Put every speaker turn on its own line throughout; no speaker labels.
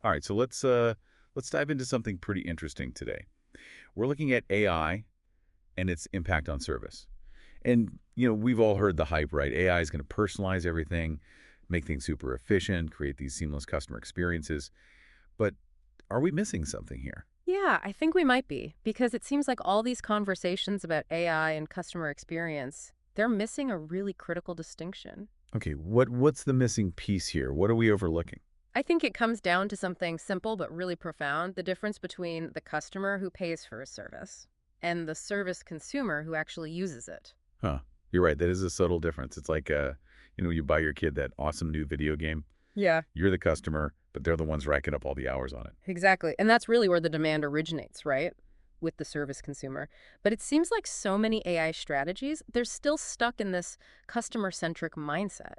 All right, so let's dive into something pretty interesting today. We're looking at AI and its impact on service. And we've all heard the hype, right? AI is going to personalize everything, make things super efficient, create these seamless customer experiences. But are we missing something here?
Yeah, I think we might be, because it seems like all these conversations about AI and customer experience, they're missing a really critical distinction.
Okay, what's the missing piece here? What are we overlooking?
I think it comes down to something simple but really profound, the difference between the customer who pays for a service and the service consumer who actually uses it.
Huh. You're right. That is a subtle difference. It's like, you buy your kid that awesome new video game.
Yeah,
You're the customer, but they're the ones racking up all the hours on it.
exactly. And that's really where the demand originates, right? With the service consumer. But it seems like so many AI strategies, they're still stuck in this customer-centric mindset,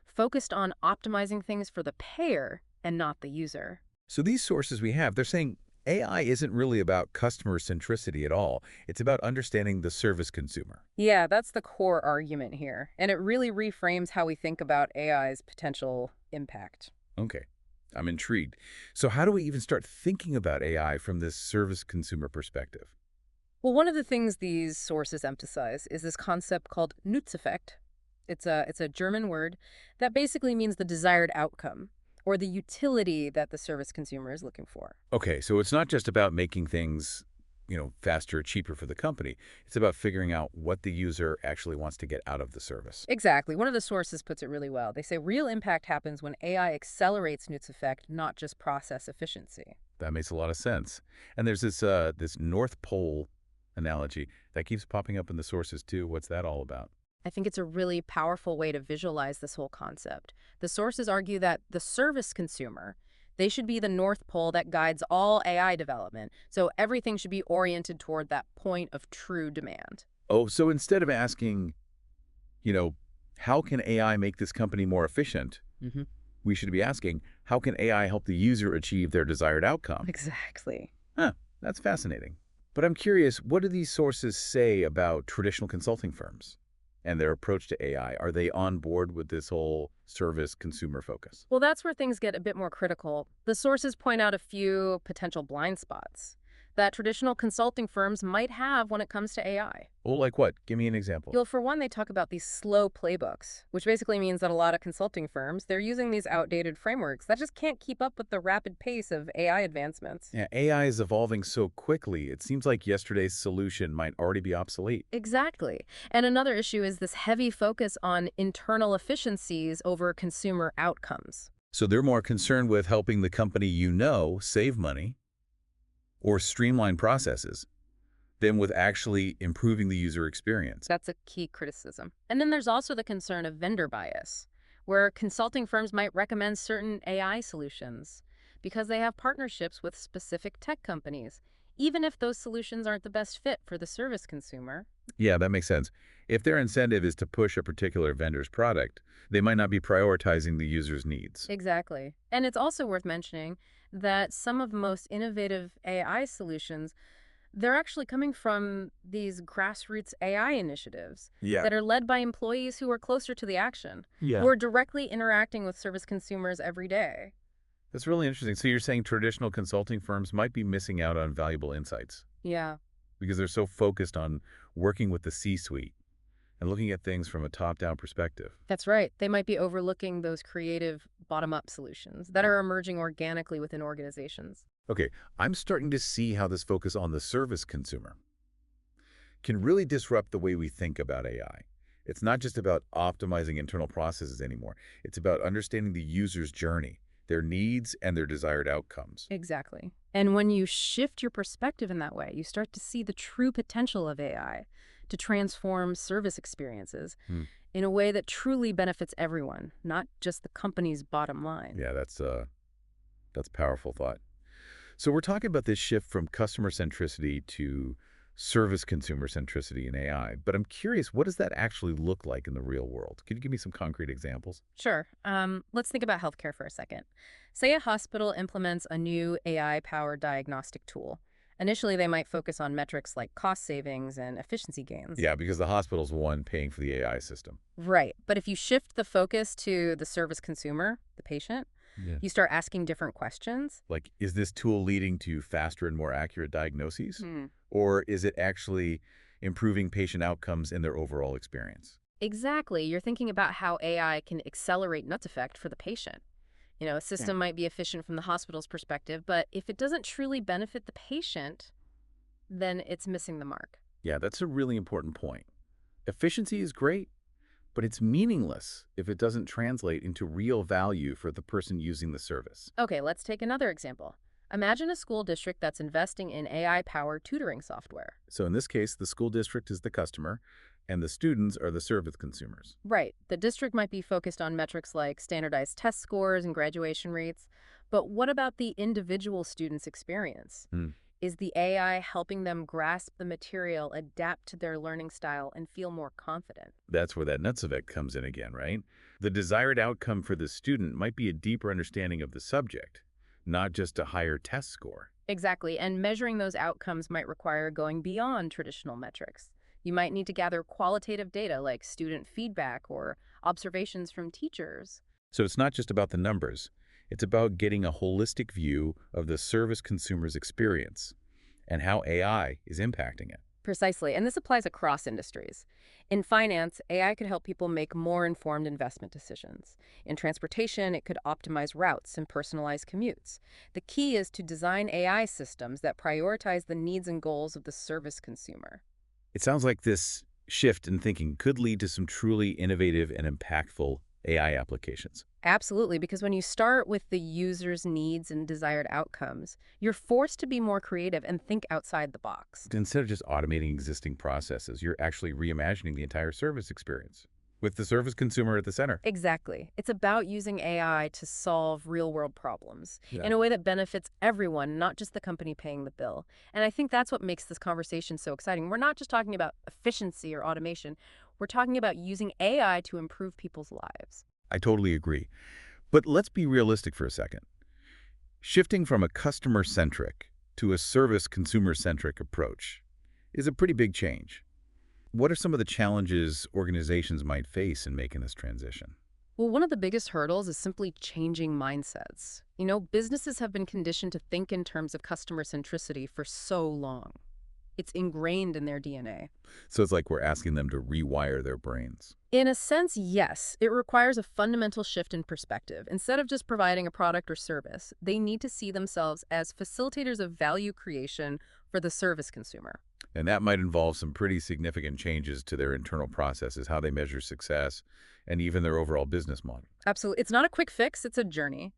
focused on optimizing things for the payer and not the user.
So these sources we have, they're saying AI isn't really about customer centricity at all. It's about understanding the service consumer.
Yeah, that's the core argument here. And it really reframes how we think about AI's potential impact.
Okay, I'm intrigued. So how do we even start thinking about AI from this service consumer perspective?
Well, one of the things these sources emphasize is this concept called Nutzeffekt. It's a German word that basically means the desired outcome or the utility that the service consumer is looking for.
Okay, so it's not just about making things, faster, cheaper for the company. It's about figuring out what the user actually wants to get out of the service.
Exactly. One of the sources puts it really well. They say real impact happens when AI accelerates Nutzeffekt, not just process efficiency.
That makes a lot of sense. And there's this North Pole analogy that keeps popping up in the sources too. What's that all about?
I think it's a really powerful way to visualize this whole concept. The sources argue that the service consumer, they should be the North Pole that guides all AI development. So everything should be oriented toward that point of true demand.
Oh, so instead of asking, you know, how can AI make this company more efficient?
Hmm.
We should be asking, how can AI help the user achieve their desired outcome?
Exactly.
Huh, that's fascinating. But I'm curious, what do these sources say about traditional consulting firms and their approach to AI? Are they on board with this whole service consumer focus?
Well, that's where things get a bit more critical. The sources point out a few potential blind spots that traditional consulting firms might have when it comes to AI.
Oh, like what? Give me an example.
For one, they talk about these slow playbooks, which basically means that a lot of consulting firms, they're using these outdated frameworks that just can't keep up with the rapid pace of AI advancements.
Yeah, AI is evolving so quickly, it seems like yesterday's solution might already be obsolete.
Exactly. And another issue is this heavy focus on internal efficiencies over consumer outcomes.
So they're more concerned with helping the company save money or streamline processes than with actually improving the user experience.
That's a key criticism. And then there's also the concern of vendor bias, where consulting firms might recommend certain AI solutions because they have partnerships with specific tech companies, even if those solutions aren't the best fit for the service consumer.
Yeah, that makes sense. If their incentive is to push a particular vendor's product, they might not be prioritizing the user's needs.
Exactly. And it's also worth mentioning that some of the most innovative AI solutions, they're actually coming from these grassroots AI initiatives
Yeah.
that are led by employees who are closer to the action,
Yeah.
who are directly interacting with service consumers every day.
That's really interesting. So you're saying traditional consulting firms might be missing out on valuable insights
Yeah,
because they're so focused on working with the C-suite and looking at things from a top-down perspective.
that's right. They might be overlooking those creative bottom-up solutions that are emerging organically within organizations.
Okay, I'm starting to see how this focus on the service consumer can really disrupt the way we think about AI. It's not just about optimizing internal processes anymore. It's about understanding the user's journey, their needs, and their desired outcomes.
Exactly. And when you shift your perspective in that way, you start to see the true potential of AI to transform service experiences
Hmm.
in a way that truly benefits everyone, not just the company's bottom line.
Yeah, that's powerful thought. So we're talking about this shift from customer centricity to service consumer centricity in AI, but I'm curious, what does that actually look like in the real world? Can you give me some concrete examples?
Sure. Let's think about healthcare for a second. Say a hospital implements a new AI-powered diagnostic tool. Initially, they might focus on metrics like cost savings and efficiency gains.
Yeah, because the hospital's the one paying for the AI system.
Right. But if you shift the focus to the service consumer, the patient,
Yeah.
You start asking different questions.
Like, is this tool leading to faster and more accurate diagnoses?
Hmm.
Or is it actually improving patient outcomes in their overall experience?
Exactly. You're thinking about how AI can accelerate Nutzeffekt for the patient. A
Yeah.
system might be efficient from the hospital's perspective, but if it doesn't truly benefit the patient, then it's missing the mark.
Yeah, that's a really important point. Efficiency is great, but it's meaningless if it doesn't translate into real value for the person using the service.
Okay, let's take another example. Imagine a school district that's investing in AI-powered tutoring software.
So in this case, the school district is the customer, and the students are the service consumers.
Right, the district might be focused on metrics like standardized test scores and graduation rates, but what about the individual student's experience?
Hmm.
Is the AI helping them grasp the material, adapt to their learning style, and feel more confident?
That's where that Nutzeffekt comes in again, right? The desired outcome for the student might be a deeper understanding of the subject, not just a higher test score.
Exactly, and measuring those outcomes might require going beyond traditional metrics. You might need to gather qualitative data like student feedback or observations from teachers.
So it's not just about the numbers. It's about getting a holistic view of the service consumer's experience and how AI is impacting it.
Precisely, and this applies across industries. In finance, AI could help people make more informed investment decisions. In transportation, it could optimize routes and personalize commutes. The key is to design AI systems that prioritize the needs and goals of the service consumer.
It sounds like this shift in thinking could lead to some truly innovative and impactful AI applications.
Absolutely, because when you start with the user's needs and desired outcomes, you're forced to be more creative and think outside the box.
Instead of just automating existing processes, you're actually reimagining the entire service experience with the service consumer at the center.
Exactly. It's about using AI to solve real-world problems
Yeah.
in a way that benefits everyone, not just the company paying the bill. And I think that's what makes this conversation so exciting. We're not just talking about efficiency or automation. We're talking about using AI to improve people's lives.
I totally agree. But let's be realistic for a second. Shifting from a customer-centric to a service consumer-centric approach is a pretty big change. What are some of the challenges organizations might face in making this transition?
Well, one of the biggest hurdles is simply changing mindsets. Businesses have been conditioned to think in terms of customer centricity for so long. It's ingrained in their DNA.
So it's like we're asking them to rewire their brains.
In a sense, yes, it requires a fundamental shift in perspective. Instead of just providing a product or service, they need to see themselves as facilitators of value creation for the service consumer.
And that might involve some pretty significant changes to their internal processes, how they measure success, and even their overall business model.
Absolutely. It's not a quick fix, it's a journey,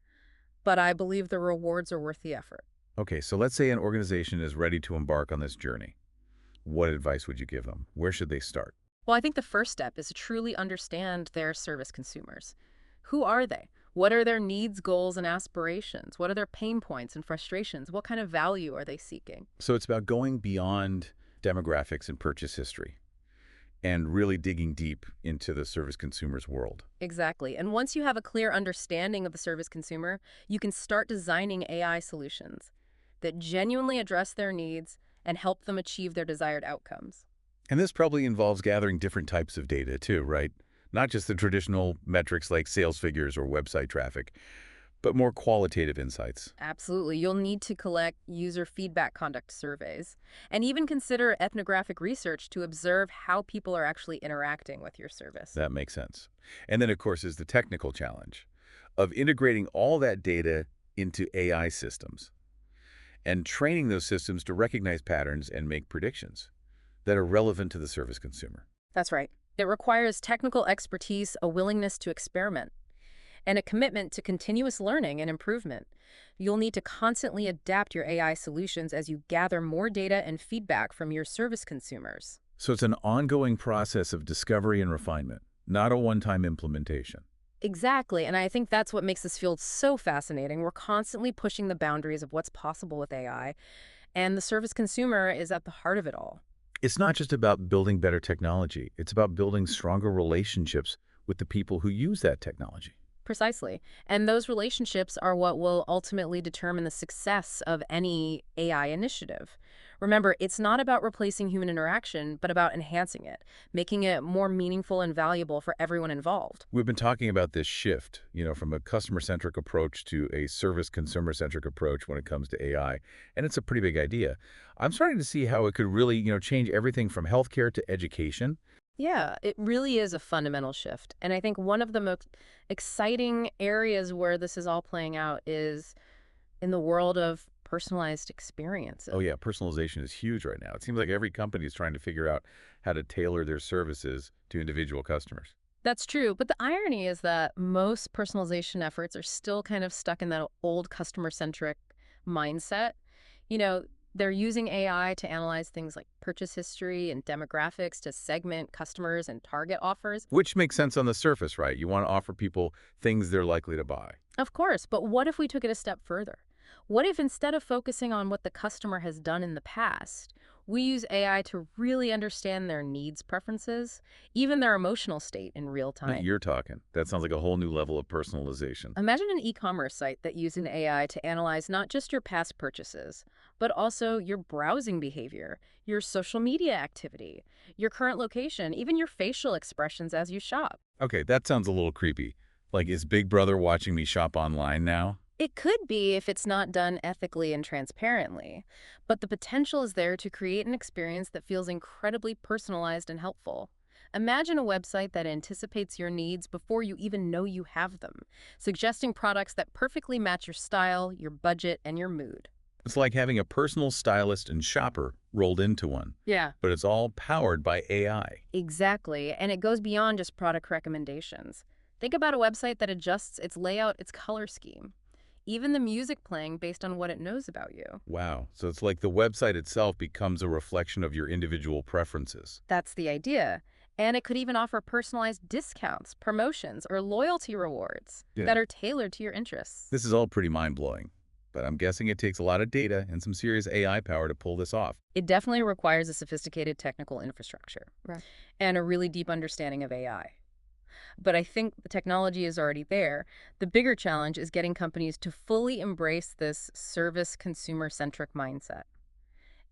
but I believe the rewards are worth the effort.
Okay, so let's say an organization is ready to embark on this journey. What advice would you give them? Where should they start?
Well, I think the first step is to truly understand their service consumers. Who are they? What are their needs, goals, and aspirations? What are their pain points and frustrations? What kind of value are they seeking?
So it's about going beyond demographics and purchase history and really digging deep into the service consumer's world.
Exactly. And once you have a clear understanding of the service consumer, you can start designing AI solutions that genuinely address their needs and help them achieve their desired outcomes.
And this probably involves gathering different types of data too, right? Not just the traditional metrics like sales figures or website traffic, but more qualitative insights.
Absolutely. You'll need to collect user feedback, conduct surveys, and even consider ethnographic research to observe how people are actually interacting with your service.
That makes sense. And then, of course, is the technical challenge of integrating all that data into AI systems and training those systems to recognize patterns and make predictions that are relevant to the service consumer.
That's right. It requires technical expertise, a willingness to experiment, and a commitment to continuous learning and improvement. You'll need to constantly adapt your AI solutions as you gather more data and feedback from your service consumers.
So it's an ongoing process of discovery and refinement, not a one-time implementation.
Exactly, and I think that's what makes this field so fascinating. We're constantly pushing the boundaries of what's possible with AI, and the service consumer is at the heart of it all.
It's not just about building better technology. It's about building stronger relationships with the people who use that technology.
Precisely. And those relationships are what will ultimately determine the success of any AI initiative. Remember, it's not about replacing human interaction, but about enhancing it, making it more meaningful and valuable for everyone involved.
We've been talking about this shift, from a customer-centric approach to a service consumer-centric approach when it comes to AI, and it's a pretty big idea. I'm starting to see how it could really, change everything from healthcare to education.
Yeah, it really is a fundamental shift. And I think one of the most exciting areas where this is all playing out is in the world of personalized
Oh
experiences.
yeah, personalization is huge right now. It seems like every company is trying to figure out how to tailor their services to individual customers.
That's true, but the irony is that most personalization efforts are still kind of stuck in that old customer-centric mindset. You know, they're using AI to analyze things like purchase history and demographics to segment customers and target offers.
Which makes sense on the surface, right? You want to offer people things they're likely to buy.
Of course, but what if we took it a step further? What if instead of focusing on what the customer has done in the past, we use AI to really understand their needs, preferences, even their emotional state in real
Now
time?
you're talking. That sounds like a whole new level of personalization.
Imagine an e-commerce site that uses an AI to analyze not just your past purchases, but also your browsing behavior, your social media activity, your current location, even your facial expressions as you shop.
Okay, that sounds a little creepy. Like, is Big Brother watching me shop online now?
It could be if it's not done ethically and transparently, but the potential is there to create an experience that feels incredibly personalized and helpful. Imagine a website that anticipates your needs before you even know you have them, suggesting products that perfectly match your style, your budget, and your mood.
It's like having a personal stylist and shopper rolled into one,
Yeah.
but it's all powered by AI.
Exactly, and it goes beyond just product recommendations. Think about a website that adjusts its layout, its color scheme, even the music playing based on what it knows about you.
Wow, so it's like the website itself becomes a reflection of your individual preferences.
That's the idea. And it could even offer personalized discounts, promotions, or loyalty rewards
Yeah.
that are tailored to your interests.
This is all pretty mind-blowing, but I'm guessing it takes a lot of data and some serious AI power to pull this off.
It definitely requires a sophisticated technical infrastructure.
Right.
And a really deep understanding of AI. But I think the technology is already there. The bigger challenge is getting companies to fully embrace this service consumer-centric mindset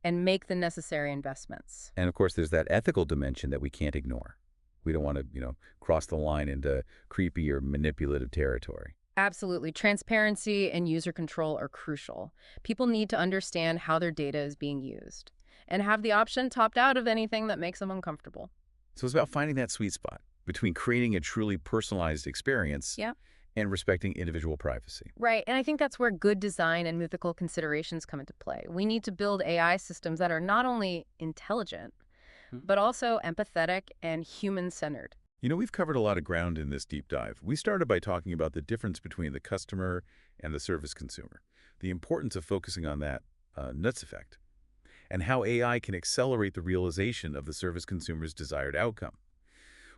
and make the necessary investments.
And of course, there's that ethical dimension that we can't ignore. We don't want to, cross the line into creepy or manipulative territory.
Absolutely. Transparency and user control are crucial. People need to understand how their data is being used and have the option to opt out of anything that makes them uncomfortable.
So it's about finding that sweet spot between creating a truly personalized experience
Yeah.
and respecting individual privacy.
Right. And I think that's where good design and ethical considerations come into play. We need to build AI systems that are not only intelligent, but also empathetic and human-centered.
We've covered a lot of ground in this deep dive. We started by talking about the difference between the customer and the service consumer, the importance of focusing on that Nutzeffekt, and how AI can accelerate the realization of the service consumer's desired outcome.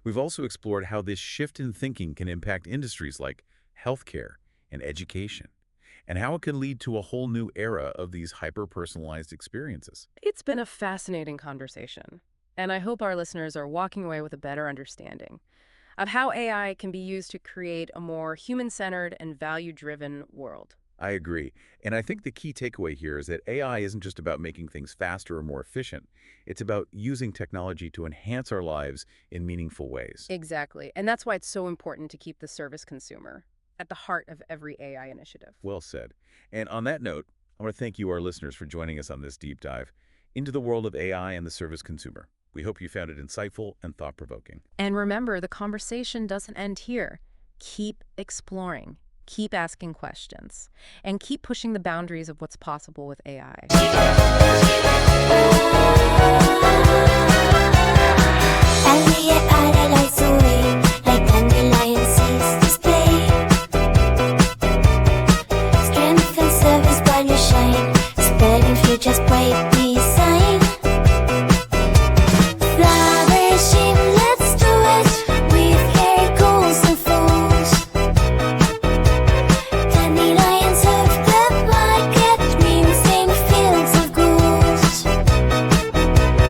We've also explored how this shift in thinking can impact industries like healthcare and education, and how it can lead to a whole new era of these hyper-personalized experiences.
It's been a fascinating conversation, and I hope our listeners are walking away with a better understanding of how AI can be used to create a more human-centered and value-driven world.
I agree. And I think the key takeaway here is that AI isn't just about making things faster or more efficient. It's about using technology to enhance our lives in meaningful ways.
Exactly, and that's why it's so important to keep the service consumer at the heart of every AI initiative.
Well said. And on that note, I want to thank you, our listeners, for joining us on this deep dive into the world of AI and the service consumer. We hope you found it insightful and thought-provoking.
And remember, the conversation doesn't end here. Keep exploring. Keep asking questions, and keep pushing the boundaries of what's possible with AI.
AllyAllez away, like dandelion sees display. Strength and service while you shine, spreading futures brightly.